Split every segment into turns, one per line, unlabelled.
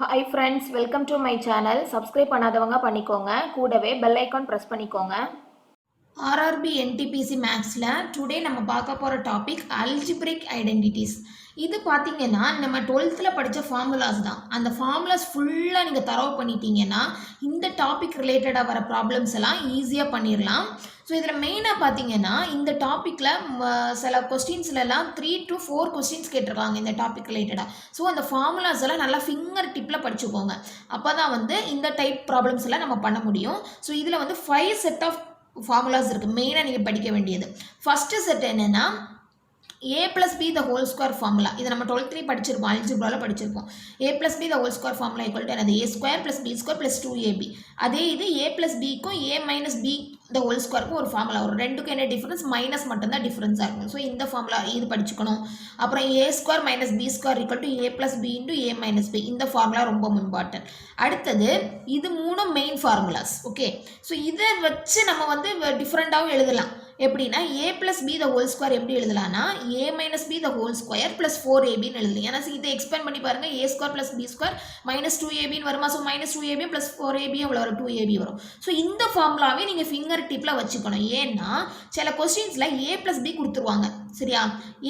Hi friends, welcome to my channel. Subscribe பண்ணாதவங்க பண்ணிக்கோங்க. கூடவே bell icon press பண்ணிக்கோங்க. RRB NTPC Mathsல today நம்ம பார்க்க போற டாபிக் Algebraic Identities. இது பாத்தீங்கன்னா நம்ம 12th படிச்ச ஃபார்முலாஸ் தான். அந்த ஃபார்முலாஸ் ஃபுல்லா நீங்க தரவு பண்ணிட்டீங்கன்னா இந்த டாபிக் ரிலேட்டடா வர ப்ராப்ளம்ஸ் எல்லாம் ஈஸியா பண்ணிரலாம். ஸோ இதில் மெயினாக பார்த்தீங்கன்னா இந்த டாப்பிக்கில் சில கொஸ்டின்ஸ்லாம் 3 to 4 கொஸ்டின்ஸ் கேட்டிருக்காங்க இந்த டாபிக் ரிலேட்டடாக. ஸோ அந்த ஃபார்முலாஸ் எல்லாம் நல்லா ஃபிங்கர் டிப்பில் படிச்சுக்கோங்க. அப்போ தான் வந்து இந்த டைப் ப்ராப்ளம்ஸ் எல்லாம் நம்ம பண்ண முடியும். ஸோ இதில் வந்து 5 செட் ஆஃப் ஃபார்முலாஸ் இருக்குது மெயினாக நீங்கள் படிக்க வேண்டியது. ஃபஸ்ட்டு செட் என்னென்னா a plus b the whole square formula. இது நம்ம 12th படிச்சிருப்போம், அல்ஜிப்ராவில் படிச்சிருப்போம். a plus b the whole square formula equal to என்னது a square plus b square plus 2ab. அதே இது a plus b க்கும் a minus b the whole square க்கும் ஒரு ஃபார்முலா வரும். ரெண்டுக்கும் என்ன டிஃபரன்ஸ்? மைனஸ் மட்டும்தான் டிஃபரன்ஸாக இருக்கும். ஸோ இந்த ஃபார்முலா இது படிச்சுக்கணும். அப்புறம் a square minus b square equal to a plus b into a minus b. இந்த ஃபார்முலா ரொம்ப இம்பார்ட்டன்ட். அடுத்தது இது மூணு மெயின் ஃபார்முலாஸ். ஓகே, ஸோ இதை வச்சு நம்ம வந்து டிஃப்ரெண்ட்டாகவும் எழுதலாம். எப்படின்னா a plus b the whole square எப்படி எழுதலாம்னா a minus b the whole square plus 4ab எழுதலாம். ஏன்னா இதை எக்ஸ்பேண்ட் பண்ணி பாருங்க, a square plus b square minus 2ab வருமா. So minus 2ab plus 4ab எவ்வளோ வரும்? 2ab வரும். ஸோ இந்த ஃபார்முலாவே நீங்கள் ஃபிங்கர் டிப்பில் வச்சுக்கணும். ஏன்னா சில கொஸ்டின்ஸில் a plus b கொடுத்துருவாங்க, சரியா,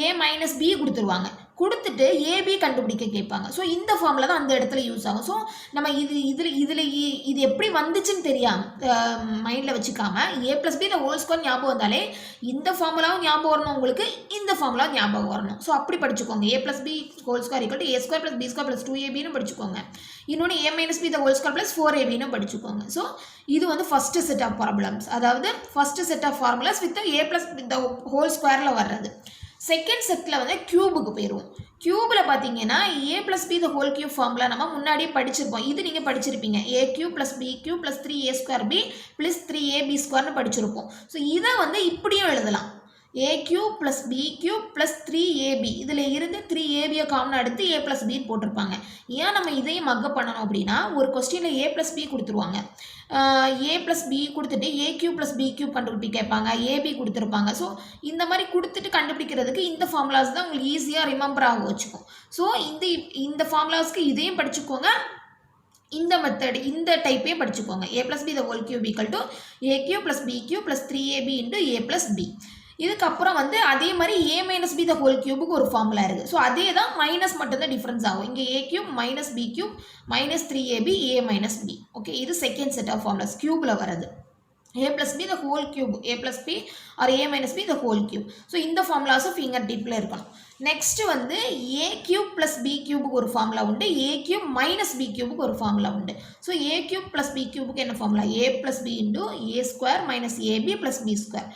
a minus b கொடுத்துருவாங்க, கொடுத்துட்டு ஏபி கண்டுபிடிக்க கேட்பாங்க. ஸோ இந்த ஃபார்முலா தான் அந்த இடத்துல யூஸ் ஆகும். ஸோ நம்ம இது எப்படி வந்துச்சுன்னு தெரியாமல் மைண்டில் வச்சுக்காம a plus b the whole square ஞாபகம் வந்தாலே இந்த ஃபார்முலாவும் ஞாபகம் வரணும், உங்களுக்கு இந்த ஃபார்முலாவும் ஞாபகம் வரணும். ஸோ அப்படி படிச்சுக்கோங்க. a plus b whole square equal to a square plus b square plus 2ab படிச்சுக்கோங்க. இன்னொன்று a minus b the whole square plus 4ab படிச்சுக்கோங்க. ஸோ இது வந்து ஃபஸ்ட்டு செட் ஆஃப் ப்ராப்ளம்ஸ், அதாவது first set of formulas with a plus the whole squareல வர்றது. Second settle வந்து கியூபுக்கு போயிடுவோம். கியூபில் பார்த்தீங்கன்னா a plus b the whole cube formula நம்ம முன்னாடியே படிச்சிருப்போம். இது நீங்கள் படிச்சிருப்பீங்க. a cube plus b cube plus 3a square b plus 3ab squareனு படிச்சிருப்போம். ஸோ இதை வந்து இப்படியும் எழுதலாம். a cube plus b cube plus 3ab. இதில் இருந்து 3ab காமன் எடுத்து a plus b போட்டிருப்பாங்க. ஏன் நம்ம இதையும் மக்கப் பண்ணணும் அப்படின்னா ஒரு கொஸ்டினில் a plus b கொடுத்துருவாங்க, a plus b கொடுத்துட்டு a cube plus b cube கண்டுபிடி கேட்பாங்க, ab கொடுத்துருப்பாங்க. ஸோ இந்த மாதிரி கொடுத்துட்டு கண்டுபிடிக்கிறதுக்கு இந்த ஃபார்முலாஸ் தான் உங்களுக்கு ஈஸியாக ரிமெம்பர் ஆக வச்சுக்கும். ஸோ இந்த ஃபார்முலாஸ்க்கு இதையும் படிச்சுக்கோங்க, இந்த மெத்தட் இந்த டைப்பே படிச்சுக்கோங்க. a plus b the whole cube equal to a cube plus b cube plus 3ab into a plus b. இதுக்கப்புறம் வந்து அதே மாதிரி a minus b the whole cubeக்கு ஒரு ஃபார்முலா இருக்குது. ஸோ அதே தான் மைனஸ் மட்டும்தான் டிஃப்ரென்ஸ் ஆகும். இங்கே a cube minus b cube minus 3ab a minus b. Okay, இது செகண்ட் செட் ஆஃப் ஃபார்முலாஸ் கியூபில் வர்றது. a plus b the whole cube, a plus b or a minus b the whole cube. So இந்த ஃபார்முலாஸும் finger டிப்பில் இருக்கணும். Next வந்து a cube plus b cubeக்கு ஒரு formula உண்டு, a cube minus b cubeக்கு ஒரு formula உண்டு. So a cube plus b cubeக்கு என்ன formula? a plus b into a square minus ab plus b square.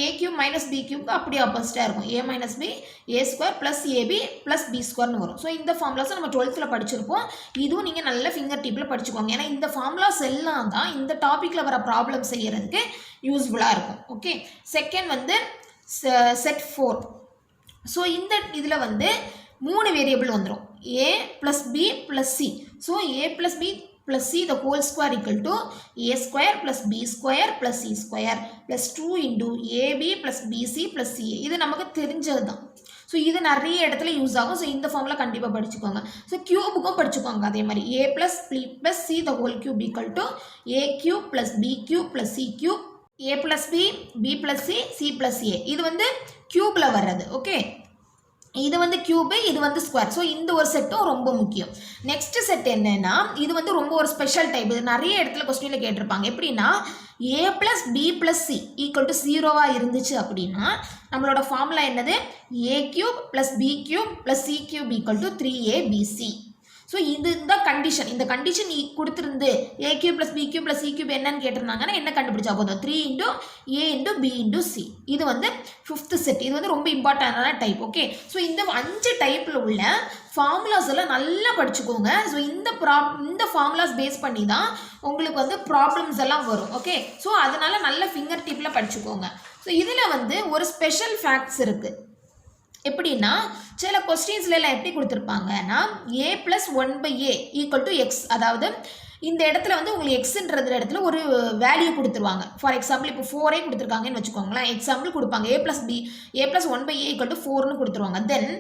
a cube minus b cubeக்கு அப்படியே ஆப்போசிட்டாக இருக்கும். a minus b a square plus ab plus b squareனு வரும். So இந்த ஃபார்முலாஸை நம்ம 12th படிச்சிருப்போம். இதுவும் நீங்கள் நல்ல ஃபிங்கர் டிப்பில் படிச்சுக்கோங்க. ஏன்னா இந்த ஃபார்முலாஸ் எல்லாம் தான் இந்த டாப்பிக்கில் வர ப்ராப்ளம் செய்யறதுக்கு யூஸ்ஃபுல்லாக இருக்கும். ஓகே, செகண்ட் வந்து செட் 4. ஸோ இந்த இதில் வந்து 3 வேரியபிள் வந்துடும், a plus b plus c. So a plus b plus c the whole square equal to a square plus b square plus c square plus 2 into ab plus bc plus ca. இது நமக்கு தெரிஞ்சது தான். So இது நிறைய இடத்துல use ஆகும். So இந்த formula கண்டிப்பாக படிச்சுக்கோங்க. ஸோ கியூபுக்கும் படிச்சுக்கோங்க அதே மாதிரி. a plus b plus c the whole cube equal to a cube plus b cube plus c cube, a plus b b plus c c plus a. இது வந்து கியூபில் வர்றது. ஓகே, இது வந்து கியூபு, இது வந்து ஸ்கொயர். ஸோ இந்த ஒரு செட்டும் ரொம்ப முக்கியம். நெக்ஸ்ட் செட் என்னன்னா இது வந்து ரொம்ப ஒரு ஸ்பெஷல் டைப். இது நிறைய இடத்துல கொஸ்டினில் கேட்டிருப்பாங்க. எப்படின்னா a plus b plus c equal to 0வாக இருந்துச்சு அப்படின்னா நம்மளோட ஃபார்முலா என்னது? a cube plus b cube plus c cube equal to 3abc. So இந்த கண்டிஷன், இந்த condition கொடுத்துருந்து a cube plus b cube plus c cube என்னன்னு கேட்டிருந்தாங்கன்னா என்ன கண்டுபிடிச்சா போதும்? 3 into a into b into c. இது வந்து 5th செட். இது வந்து ரொம்ப இம்பார்ட்டண்டான டைப். ஓகே, ஸோ இந்த 5 டைப்பில் உள்ள ஃபார்முலாஸ் எல்லாம் நல்லா படிச்சுக்கோங்க. ஸோ இந்த ஃபார்முலாஸ் பேஸ் பண்ணி தான் உங்களுக்கு வந்து ப்ராப்ளம்ஸ் எல்லாம் வரும். ஓகே, ஸோ அதனால நல்ல ஃபிங்கர் டிப்பில் படிச்சுக்கோங்க. ஸோ இதில் வந்து ஒரு ஸ்பெஷல் ஃபேக்ட்ஸ் இருக்குது. எப்படின்னா சில கொஸ்டின்ஸ்ல எல்லாம் எப்படி கொடுத்துருப்பாங்கன்னா a plus 1 by a equal to x. அதாவது இந்த இடத்துல வந்து உங்களுக்கு எக்ஸ்ன்ற இடத்துல ஒரு வேல்யூ கொடுத்துருவாங்க. ஃபார் எக்ஸாம்பிள் இப்போ 4 கொடுத்துருக்காங்கன்னு வச்சுக்கோங்களேன். எக்ஸாம்பிள் கொடுப்பாங்க a + b a + 1/a = 4ன்னு கொடுத்துருவாங்க. தென்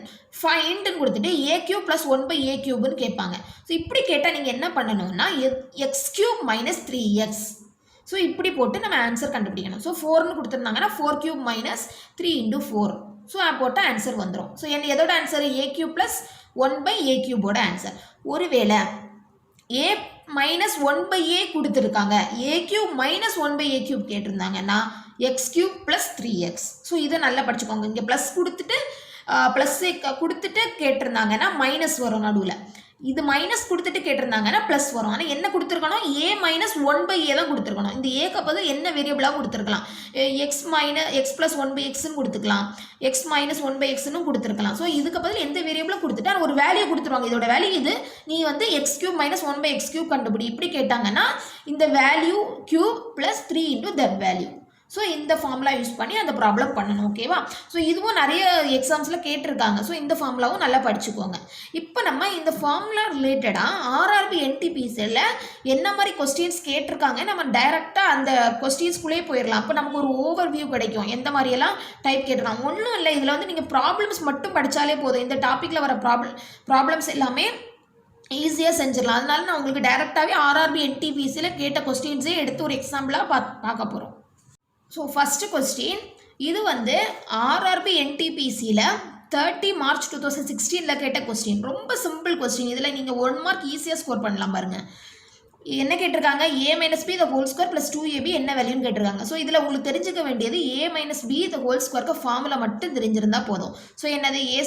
ஃபைண்ட்னு கொடுத்துட்டு a³ + 1/a³ கேட்பாங்க. ஸோ இப்படி கேட்டால் நீங்கள் என்ன பண்ணணும்னா x³ - 3x. ஸோ இப்படி போட்டு நம்ம ஆன்சர் கண்டுபிடிக்கணும். ஸோ 4ன்னு கொடுத்துருந்தாங்கன்னா 4³ - 3 × 4. ஸோ போட்டால் ஆன்சர் வந்துடும். ஸோ எதோட ஆன்சர் a³ + 1/a³ ஆன்சர். ஒருவேளை a - 1/a கொடுத்துருக்காங்க, a³ - 1/a³ கேட்டிருந்தாங்கன்னா x³ + 3x. So இதை நல்லா படிச்சுக்கோங்க. இங்கே ப்ளஸ் கொடுத்துட்டு ப்ளஸ் கொடுத்துட்டு கேட்டிருந்தாங்கன்னா மைனஸ் வரும் நடுவில். இது மைனஸ் கொடுத்துட்டு கேட்டிருந்தாங்கன்னா ப்ளஸ் வரும். ஆனால் என்ன கொடுத்துருக்கணும், a - 1/a தான் கொடுத்துருக்கணும். இந்த ஏக்கு பதில் என்ன வேரியபிளாக கொடுத்துருக்கலாம், x + 1/xன்னு கொடுத்துக்கலாம், x - 1/xன்னு கொடுத்துருக்கலாம். ஸோ இதுக்கு பதில் எந்த வேரியபிளும் கொடுத்துட்டா ஒரு வேல்யூ கொடுத்துருவாங்க. இதோட வேல்யூ இது, நீ வந்து x³ - 1/x³ கண்டுபிடி. இப்படி கேட்டாங்கன்னா இந்த value cube + 3 × that value. So இந்த ஃபார்முலா யூஸ் பண்ணி அந்த ப்ராப்ளம் பண்ணணும். ஓகேவா? ஸோ இதுவும் நிறைய எக்ஸாம்ஸில் கேட்டிருக்காங்க. ஸோ இந்த ஃபார்முலாவும் நல்லா படிச்சுக்கோங்க. இப்போ நம்ம இந்த ஃபார்முலா ரிலேட்டடாக RRB NTPCயில் என்ன மாதிரி கொஸ்டின்ஸ் கேட்டிருக்காங்க நம்ம டைரெக்டாக அந்த கொஸ்டின்ஸ்குள்ளே போயிடலாம். அப்போ நமக்கு ஒரு ஓவர் வியூ கிடைக்கும், எந்த மாதிரியெல்லாம் டைப் கேட்டிருக்காங்க. ஒன்றும் இல்லை, இதில் வந்து நீங்கள் ப்ராப்ளம்ஸ் மட்டும் படித்தாலே போதும். இந்த டாப்பிக்கில் வர ப்ராப்ளம்ஸ் எல்லாமே ஈஸியாக செஞ்சிடலாம். அதனால நான் உங்களுக்கு டைரெக்டாகவே RRB NTPCயில் கேட்ட கொஸ்டின்ஸே எடுத்து ஒரு எக்ஸாம்பிளாக பார்க்க போகிறோம். ஸோ ஃபஸ்ட்டு கொஸ்டின், இது வந்து RRB NTPCயில் 30 March 2016 கேட்ட கொஸ்டின். ரொம்ப சிம்பிள் கொஸ்டின். இதில் நீங்கள் 1 மார்க் ஈஸியாக ஸ்கோர் பண்ணலாம் பாருங்கள். என்ன கேட்டிருக்காங்க, a - b + 2ab என்ன வேல்யூன்னு கேட்டிருக்காங்க. ஸோ இதில் உங்களுக்கு தெரிஞ்சுக்க வேண்டியது a - b ஃபார்முலா மட்டும் தெரிஞ்சிருந்தால் போதும். ஸோ என்னது, a²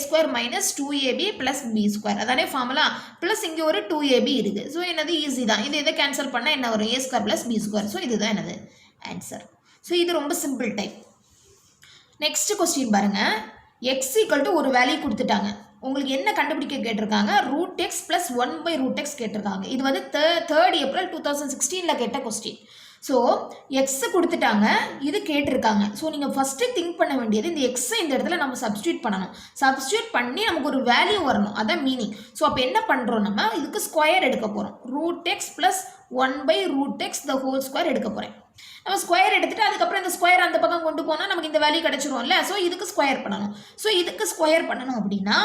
- 2ab + b², அதானே ஃபார்முலா. ப்ளஸ் இங்கே ஒரு 2ab இருக்குது. ஸோ என்னது ஈஸி தான். இதை கேன்சல் பண்ணால் என்ன வரும், a² + b². ஸோ இதுதான் என்னது ஆன்சர். ஸோ இது ரொம்ப சிம்பிள் டைப். நெக்ஸ்ட் கொஸ்டின் பாருங்க, x = ஒரு வேல்யூ கொடுத்துட்டாங்க. உங்களுக்கு என்ன கண்டுபிடிக்க கேட்டிருக்காங்க, √x + 1/√x கேட்டிருக்காங்க. இது வந்து 3rd April 2016 கேட்ட கொஸ்டின். ஸோ எக்ஸ் கொடுத்துட்டாங்க, இது கேட்டிருக்காங்க. ஸோ நீங்கள் ஃபஸ்ட்டு திங்க் பண்ண வேண்டியது இந்த எக்ஸை இந்த இடத்துல நம்ம சப்ஸ்டியூட் பண்ணணும். சப்ஸ்டியூட் பண்ணி நமக்கு ஒரு வேல்யூ வரணும், அதான் மீனிங். ஸோ அப்போ என்ன பண்ணுறோம், நம்ம இதுக்கு ஸ்கொயர் எடுக்க போகிறோம். √x + 1/√x² எடுக்க போகிறேன். நம்ம ஸ்கொயர் எடுத்துட்டு அதுக்கப்புறம் இந்த ஸ்கொயர் அந்த பக்கம் கொண்டு போனால் நமக்கு இந்த வேல்யூ கிடைச்சிரும்ல. ஸோ இதுக்கு ஸ்கொயர் பண்ணணும். ஸோ இதுக்கு ஸ்கொயர் பண்ணணும் அப்படின்னா,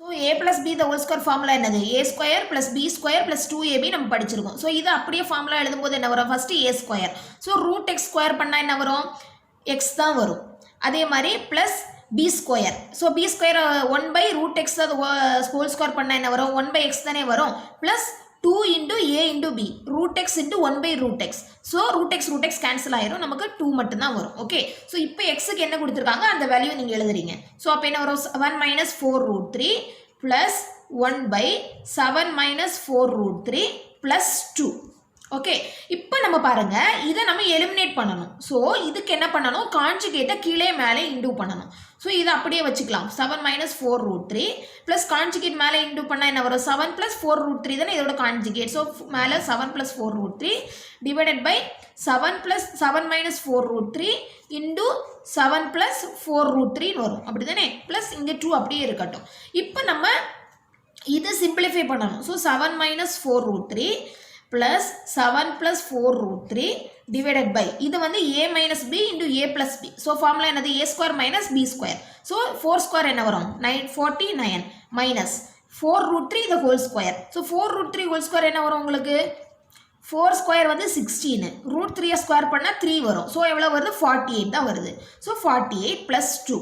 ஸோ a + b² ஃபார்முலா என்னது, a² + b² + 2ab நம்ம படிச்சிருக்கோம். ஸோ இது அப்படியே ஃபார்முலா எழுதும்போது என்ன வரும், ஃபஸ்ட்டு a². ஸோ √x² பண்ணால் என்ன வரும், x தான் வரும். அதே மாதிரி plus b². So b² 1/√x² பண்ணால் என்ன வரும், 1/x தானே வரும். Plus 2 × a × b, √x × 1/√x. So √x cancel ஆயிரும், நமக்கு 2 மட்டும்தான் வரும். ஓகே, ஸோ இப்போ எக்ஸுக்கு என்ன கொடுத்துருக்காங்க அந்த வேல்யூ நீங்கள் எழுதுறீங்க. ஸோ அப்போ என்ன வரும், 7 - 4√3 + 1/7 - 4√3 + 2. ஓகே, இப்போ நம்ம பாருங்க, இதை நம்ம எலிமினேட் பண்ணணும். ஸோ இதுக்கு என்ன பண்ணணும், கான்ஜுகேட்டை கீழே மேலே இன்டூ பண்ணணும். ஸோ இதை அப்படியே வச்சுக்கலாம். 7 - 4√3 ப்ளஸ் கான்ஜுகேட் மேலே இன்டூ பண்ணால் என்ன வரும், 7 + 4√3 தானே இதோட கான்ஜுகேட். ஸோ மேலே 7 + 4√3 டிவைடட் பை 7 + 7 - 4√3 இன்டூ 7 + 4√3 வரும், அப்படி தானே. ப்ளஸ் இங்கே 2 அப்படியே இருக்கட்டும். இப்போ நம்ம இதை சிம்பிளிஃபை பண்ணணும். ஸோ 7 - 4√3 plus 7 + 4√3 divided by, இது வந்து a - b into a plus b. So formula என்னது, a² - b². So 4² என்ன வரும், 49 minus 4√3 the whole square. So 4√3 whole square என்ன வரும் உங்களுக்கு, 4² வந்து 16, √3 ஸ்கொயர் பண்ணால் 3 வரும். ஸோ எவ்வளோ வருது, 48 தான் வருது. ஸோ 48 + 2.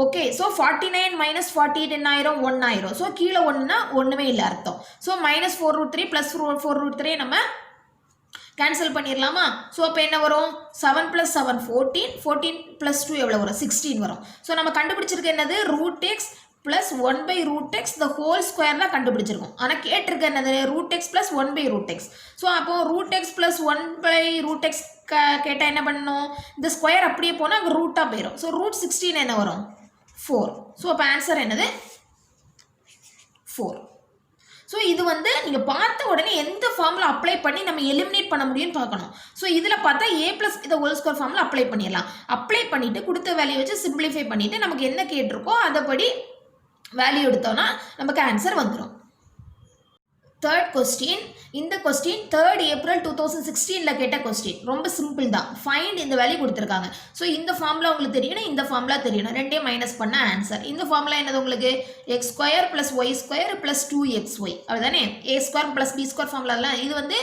ஓகே, ஸோ 49 - 48 என்ன ஆயிரும், 1 ஆயிரும். ஸோ கீழே 1னா ஒன்றுமே இல்லை அர்த்தம். ஸோ -4√3 + 4√3 நம்ம கேன்சல் பண்ணிடலாமா. ஸோ அப்போ என்ன வரும், 7 + 7 14, 14 + 2 எவ்வளோ வரும், 16 வரும். ஸோ நம்ம கண்டுபிடிச்சிருக்க என்னது, √x + 1/√x the whole square தான் கண்டுபிடிச்சிருக்கோம். ஆனால் கேட்டிருக்க என்னது, √x + 1/√x. ஸோ அப்போ √x + 1/√x கேட்டால் என்ன பண்ணணும், இந்த ஸ்கொயர் அப்படியே போனால் அங்கே ரூட்டாக போயிடும். ஸோ √16 என்ன வரும், 4. ஸோ அப்போ ஆன்சர் என்னது, 4. ஸோ இது வந்து நீங்கள் பார்த்த உடனே எந்த ஃபார்முலா அப்ளை பண்ணி நம்ம எலிமினேட் பண்ண முடியும்னு பார்க்கணும். ஸோ இதில் பார்த்தா a + the whole square formula apply பண்ணிடலாம். அப்ளை பண்ணிவிட்டு கொடுத்த வேல்யூ வச்சு சிம்பிளிஃபை பண்ணிவிட்டு நமக்கு என்ன கேட்டிருக்கோ அதைப்படி வேல்யூ எடுத்தோன்னா நமக்கு ஆன்சர் வந்துடும். Third question. இந்த question 3rd April 2016ல கேட்ட question. ரொம்ப சிம்பிள் தான். Find இந்த வேல்யூ கொடுத்திருக்காங்க. ஸோ இந்த ஃபார்முலா உங்களுக்கு தெரியணும், இந்த ஃபார்முலா தெரியணும். ரெண்டையும் மைனஸ் பண்ண ஆன்சர். இந்த ஃபார்முலா என்னது உங்களுக்கு x square plus y square plus 2xy அப்படிதானே. A square plus B square ஃபார்முலாலாம் இது வந்து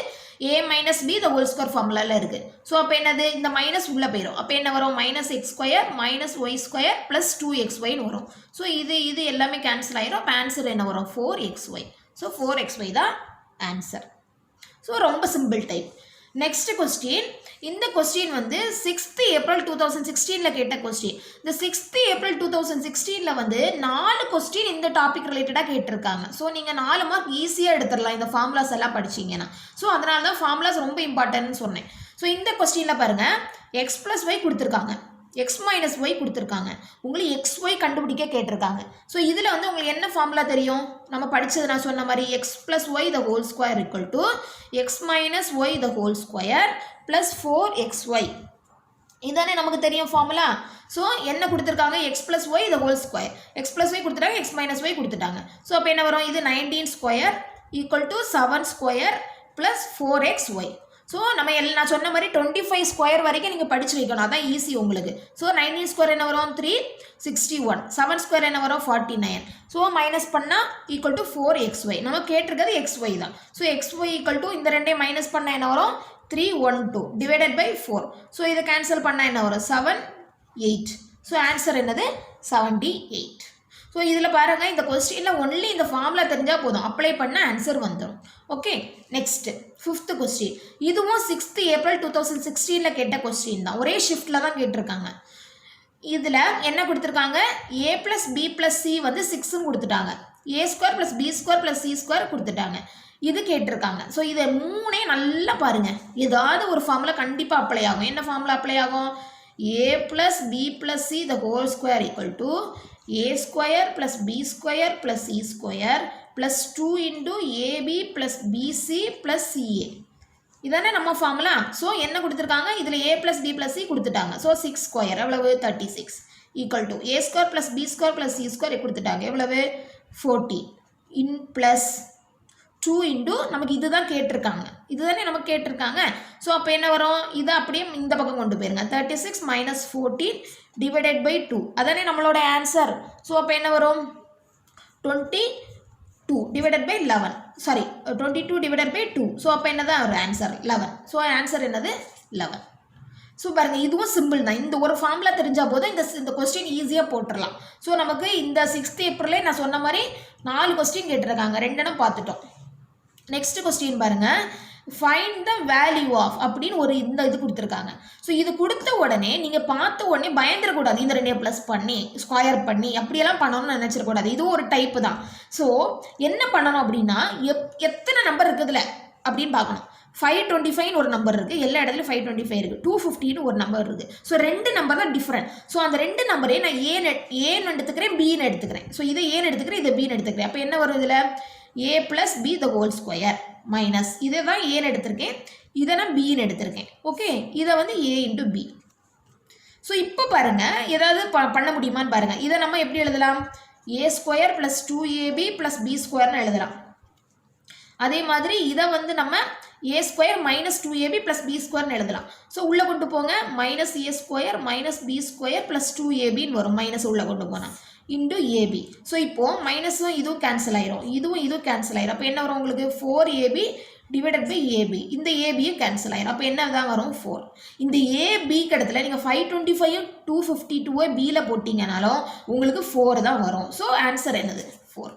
a minus B the whole square ஃபார்முலாவில் இருக்குது. ஸோ அப்போ என்னது இந்த மைனஸ் உள்ளே போயிடும். அப்போ என்ன வரும் minus x square minus y square plus 2xyன்னு வரும். ஸோ இது எல்லாமே கேன்சல் ஆயிரும். அப்போ ஆன்சர் என்ன வரும் 4xy. ஸோ 4xy தான் ஆன்சர். ஸோ ரொம்ப சிம்பிள் டைப். Next question. இந்த கொஸ்டின் வந்து 6th April 2016ல கேட்ட கொஸ்டின். இந்த 6th April 2016ல வந்து 4 கொஸ்டின் இந்த டாபிக் ரிலேட்டடாக கேட்டிருக்காங்க. ஸோ நீங்கள் 4 மார்க் ஈஸியாக எடுத்துடலாம் இந்த ஃபார்முலாஸ் எல்லாம் படிச்சிங்கன்னா. ஸோ அதனால தான் ஃபார்முலாஸ் ரொம்ப இம்பார்ட்டன்ட்னு சொன்னேன். ஸோ இந்த கொஸ்டினில் பாருங்கள் எக்ஸ் ப்ளஸ் ஒய் கொடுத்துருக்காங்க, எக்ஸ் மைனஸ் ஒய் கொடுத்துருக்காங்க, உங்களுக்கு எக்ஸ் ஒய் கண்டுபிடிக்க கேட்டிருக்காங்க. ஸோ இதில் வந்து உங்களுக்கு என்ன ஃபார்முலா தெரியும், நம்ம படித்தது நான் சொன்ன மாதிரி x plus y the whole square equal to x minus y the whole square plus 4xy. இதானே நமக்கு தெரியும் ஃபார்முலா. ஸோ என்ன கொடுத்துருக்காங்க x plus y the whole square, x plus y கொடுத்துட்டாங்க, எக்ஸ் மைனஸ் ஒய் கொடுத்துட்டாங்க. ஸோ அப்போ என்ன வரும் இது 19 square equal to 7 square plus 4xy. So நம்ம நான் சொன்ன மாதிரி 25 ஸ்கொயர் வரைக்கும் நீங்கள் படித்து வைக்கணும், அதான் ஈஸி உங்களுக்கு. ஸோ 19 ஸ்கொயர் என்ன வரும் 361, 7 ஸ்கொயர் என்ன வரும் 49. ஸோ மைனஸ் பண்ணால் ஈக்குவல் டு 4xy. நம்ம கேட்டிருக்கிறது xy தான். ஸோ xy ஈக்குவல் டு இந்த ரெண்டையும் மைனஸ் பண்ணால் என்ன வரும் 312 டிவைடட் பை 4. ஸோ இதை கேன்சல் பண்ணால் என்ன வரும் 78. ஸோ ஆன்சர் என்னது 78. ஸோ இதில் பாருங்கள் இந்த கொஸ்டினில் ஒன்லி இந்த ஃபார்முலா தெரிஞ்சால் போதும், அப்ளை பண்ண ஆன்சர் வந்துடும். Okay next 5th question. இதுவும் 6th April 2016ல கேட்ட கொஸ்டின் தான், ஒரே ஷிஃப்டில் தான் கேட்டிருக்காங்க. இதில் என்ன கொடுத்துருக்காங்க a plus b plus c வந்து 6ன்னு கொடுத்துட்டாங்க, a square plus B square plus c square கொடுத்துட்டாங்க. இது கேட்டிருக்காங்க. ஸோ இதை மூணே நல்லா பாருங்கள், ஏதாவது ஒரு ஃபார்முலா கண்டிப்பாக அப்ளை ஆகும். என்ன ஃபார்முலா அப்ளை ஆகும் a plus b plus c the whole square equal to a square plus B square plus c square plus 2 into a b plus b c plus c a. இதானே நம்ம ஃபார்முலா. ஸோ என்ன கொடுத்துருக்காங்க இதில் a plus b plus c கொடுத்துட்டாங்க. So 6 square எவ்வளவு 36 equal to a square plus B square plus c square கொடுத்துட்டாங்க எவ்வளவு 40 இன் plus 2 into நமக்கு இதுதான் கேட்டிருக்காங்க, இதுதானே நமக்கு கேட்டிருக்காங்க. ஸோ அப்போ என்ன வரும் இதை அப்படியே இந்த பக்கம் கொண்டு போயிருங்க 36 மைனஸ் 14 டிவைடட் பை 2, அதானே நம்மளோட ஆன்சர். ஸோ அப்போ என்ன வரும் 22 divided by 11, sorry 22 divided by 2. So அப்போ என்னதான் ஒரு ஆன்சர் 11. ஸோ ஆன்சர் என்னது 11. ஸோ பாருங்கள் இதுவும் சிம்பிள் தான், இந்த ஒரு ஃபார்முலா தெரிஞ்சால் போதும் இந்த கொஸ்டின் ஈஸியாக போட்டுடலாம். ஸோ நமக்கு இந்த 6th April நான் சொன்ன மாதிரி 4 கொஸ்டின் கேட்டிருக்காங்க, 2 பார்த்துட்டோம். நெக்ஸ்ட் கொஸ்டின் பாருங்க ஃபைண்ட் த வேல்யூ ஆஃப் அப்படின்னு ஒரு இந்த இது கொடுத்துருக்காங்க. ஸோ இது கொடுத்த உடனே நீங்கள் பார்த்த உடனே பயந்துடக்கூடாது, இந்த 2 ப்ளஸ் பண்ணி ஸ்கொயர் பண்ணி அப்படியெல்லாம் பண்ணணும்னு நினச்சிடக்கூடாது. இதுவும் ஒரு டைப்பு தான். ஸோ என்ன பண்ணணும் அப்படின்னா எத்தனை நம்பர் இருக்குதுல அப்படின்னு பார்க்கணும். 525 ஒரு நம்பர் இருக்குது, எல்லா இடத்துலையும் 525 இருக்குது, 250 ஒரு நம்பர் இருக்குது. ஸோ 2 நம்பர் தான் டிஃப்ரெண்ட். ஸோ அந்த 2 நம்பரே நான் ஏன்னு எடுத்துக்கிறேன், பின்னு எடுத்துக்கிறேன். ஸோ இதை ஏன்னு எடுத்துக்கிறேன், இதை பின்னு எடுத்துக்கிறேன். அப்போ என்ன வரும் இதில் a plus b the whole square minus இதை தான் ஏன்னு எடுத்திருக்கேன், இதை நான் பின்னு எடுத்திருக்கேன். ஓகே இதை வந்து a இன்ட்டு பி. ஸோ இப்போ பாருங்கள் ஏதாவது பண்ண முடியுமான்னு பாருங்கள். இதை நம்ம எப்படி எழுதலாம் a square plus 2ab plus b ஸ்கொயர்னு எழுதலாம். அதே மாதிரி இதை வந்து நம்ம a square minus 2ab plus b ஸ்கொயர்னு எழுதலாம். ஸோ உள்ளே கொண்டு போங்க minus a square minus b square plus 2abன்னு வரும், மைனஸ் உள்ளே கொண்டு போனால் இன்டு ஏபி. ஸோ இப்போது மைனஸும் இதுவும் கேன்சல் ஆயிரும், இதுவும் கேன்சல் ஆயிரும். அப்போ என்ன வரும் உங்களுக்கு 4ab டிவைடட் பை ஏபி, இந்த ஏபியும் கேன்சல் ஆயிரும். அப்போ என்ன தான் வரும் 4. இந்த ஏபிக்கு இடத்துல நீங்கள் 525 252 பியில் போட்டிங்கனாலும் உங்களுக்கு 4 தான் வரும். ஸோ ஆன்சர் என்னது 4.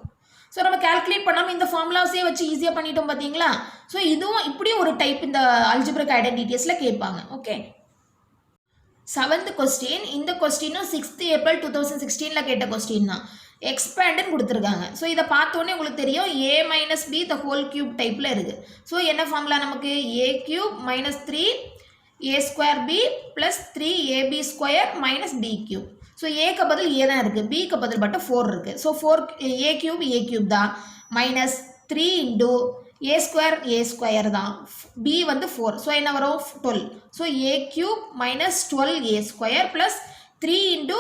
ஸோ நம்ம கால்குலேட் பண்ணாமல் இந்த ஃபார்முலாஸே வச்சு ஈஸியாக பண்ணிட்டோம் பார்த்தீங்களா. ஸோ இதுவும் இப்படியும் ஒரு டைப் இந்த அல்ஜிப்ரிக் ஐடென்டிட்டிஸில் கேட்பாங்க. Okay 7th question. இந்த கொஸ்டினும் 6th April 2016ல கேட்ட கொஸ்டின் தான், எக்ஸ்பேண்டுன்னு கொடுத்துருக்காங்க. ஸோ இதை பார்த்தோன்னே உங்களுக்கு தெரியும் a minus B the whole cube டைப்பில் இருக்குது. ஸோ என்ன ஃபார்முலா நமக்கு a cube minus 3 a square b plus 3ab square minus d cube. So ஏக்கு பதில் a தான் இருக்குது, பிக்கு பதில் மட்டும் 4 இருக்குது. ஸோ 4 a கியூப் தான் மைனஸ் 3 இன்டூ a ஸ்கொயர் தான், b வந்து 4. ஸோ என்ன வரும் 12. So a cube minus 12a square plus 3 into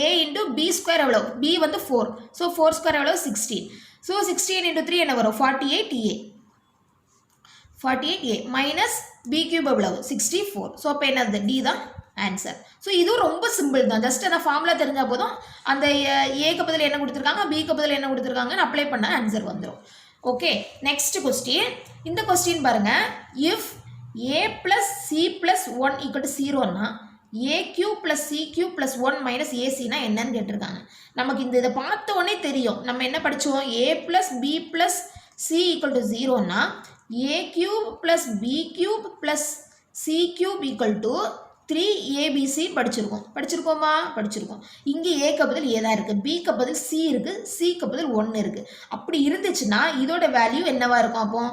a into b square எவ்வளோ, b வந்து 4. ஸோ 4 ஸ்கொயர் எவ்வளோ 16. ஸோ 16 இன்டூ 3 என்ன வரும் 48a. 48a minus b cube எவ்வளவு 64. ஸோ அப்போ என்னது d தான் ஆன்சர். ஸோ இதுவும் ரொம்ப சிம்பிள் தான். ஜஸ்ட் அந்த ஃபார்முலா தெரிஞ்சால் போதும். அந்த ஏக்கு பதில் என்ன கொடுத்துருக்காங்க, பிக்கு பதில் என்ன கொடுத்துருக்காங்கன்னு அப்ளை பண்ண ஆன்சர் வந்துடும். Okay, next question. இந்த கொஸ்டின் பாருங்க, if a plus c plus 1 equal to 0னா a cube plus c cube plus 1 minus ac னா என்னன்னு கேட்டிருக்காங்க. நமக்கு இதை பார்த்த உடனே தெரியும். நம்ம என்ன படித்தோம், a plus b plus c equal to 0னா a cube plus b cube plus c cube equal to 3abc படிச்சிருக்கோமா? படிச்சிருக்கோம். இங்கே ஏக்கு பதில் ஏ தான் இருக்குது, பிக்கு பதில் சி இருக்குது, சிக்கு பதில் 1 இருக்குது. அப்படி இருந்துச்சுன்னா இதோட வேல்யூ என்னவா இருக்கும்? அப்போ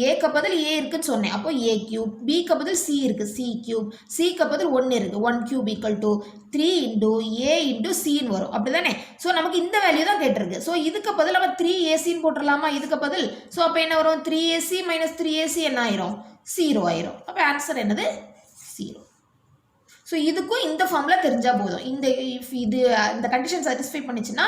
ஏக்கு பதில் ஏ இருக்குன்னு சொன்னேன். அப்போ ஏ கியூப், பிக்கு பதில் சி இருக்குது, சி கியூப், சிக்கு பதில் 1 இருக்குது, 1 cube equal to 3 into a into சின்னு வரும். அப்படி தானே? ஸோ நமக்கு இந்த வேல்யூ தான் கேட்டிருக்கு. ஸோ இதுக்கு பதில் நம்ம 3ac போட்டுடலாமா இதுக்கு பதில்? ஸோ அப்போ என்ன வரும், 3ac மைனஸ் 3ac என்ன ஆயிரும், 0 ஆயிரும். அப்போ ஆன்சர் என்னது, 0. ஸோ இதுக்கும் இந்த ஃபார்முலா தெரிஞ்சால் போதும். இந்த கண்டிஷன் சாட்டிஸ்ஃபை பண்ணிச்சுன்னா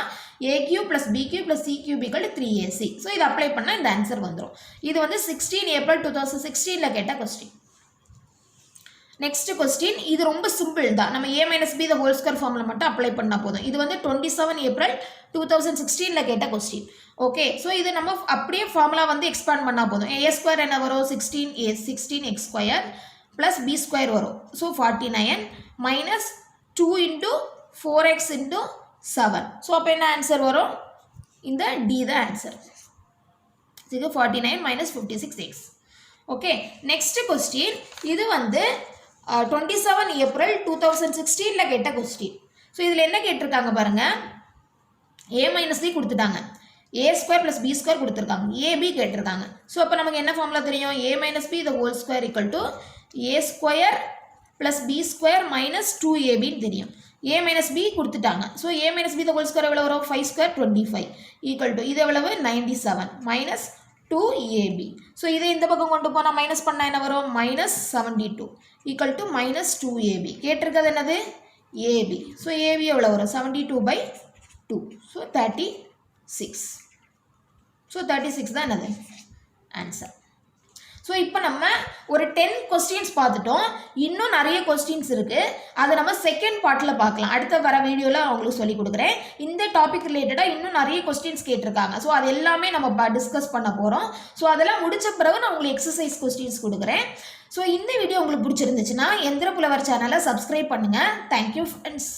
a cube plus b cube plus c cube equal to 3ac. So இது அப்ளை பண்ணால் இந்த ஆன்சர் வந்துடும். இது வந்து 16 ஏப்ரல் 2016 கேட்ட கொஸ்டின். நெக்ஸ்ட் கொஸ்டின், இது ரொம்ப சிம்பிள் தான். நம்ம a minus B the whole square formula மட்டும் அப்ளை பண்ணால் போதும். இது வந்து 27 ஏப்ரல் 2016 கேட்ட கொஸ்டின். ஓகே, ஸோ இது நம்ம அப்படியே ஃபார்முலா வந்து எக்ஸ்பேண்ட் பண்ணால் போதும். ஏ ஸ்கொயர் என்ன வரும், 16x square plus b square வரும். So 49 minus 2 into 4x into 7. So அப்போ என்ன ஆன்சர் வரும், இந்த d தான் answer. 49 minus 56x. Okay, next question. இது வந்து 27 ஏப்ரல் 2016 கேட்ட கொஸ்டின். ஸோ இதில் என்ன கேட்டிருக்காங்க பாருங்க, a மைனஸ் b கொடுத்துட்டாங்க, a square plus B square கொடுத்துருக்காங்க, ஏபி கேட்டிருக்காங்க. ஸோ அப்போ நமக்கு என்ன ஃபார்முலா தெரியும், a minus B the whole square equal to a square plus B square minus 2ab தெரியும். a மைனஸ் பி கொடுத்துட்டாங்க. So a minus B the whole square எவ்வளோ வரும், 5 ஸ்கொயர் 25 ஈக்குவல் டு இது எவ்வளவு 97 மைனஸ் 2ab. ஸோ இதை இந்த பக்கம் கொண்டு போனால் மைனஸ் பண்ணால் என்ன வரும், minus 72 equal to minus 2ab. கேட்டிருக்கிறது என்னது, ab. ஸோ ab எவ்வளோ வரும், 72/2. ஸோ 36. ஸோ 36 தான் என்னது ஆன்சர். ஸோ இப்போ நம்ம ஒரு 10 கொஸ்டின்ஸ் பார்த்துட்டோம். இன்னும் நிறைய கொஸ்டின்ஸ் இருக்குது. அதை நம்ம செகண்ட் பார்ட்டில் பார்க்கலாம். அடுத்த வர வீடியோவில் அவங்களுக்கு சொல்லிக் கொடுக்குறேன். இந்த டாபிக் ரிலேட்டடாக இன்னும் நிறைய கொஸ்டின்ஸ் கேட்டிருக்காங்க. ஸோ அது எல்லாமே நம்ம டிஸ்கஸ் பண்ண போகிறோம். ஸோ அதெல்லாம் முடித்த பிறகு நான் உங்களுக்கு எக்ஸசைஸ் கொஸ்டின்ஸ் கொடுக்குறேன். ஸோ இந்த வீடியோ உங்களுக்கு பிடிச்சிருந்துச்சுன்னா எந்திர புலவர் சேனலை சப்ஸ்கிரைப் பண்ணுங்கள். Thank you friends.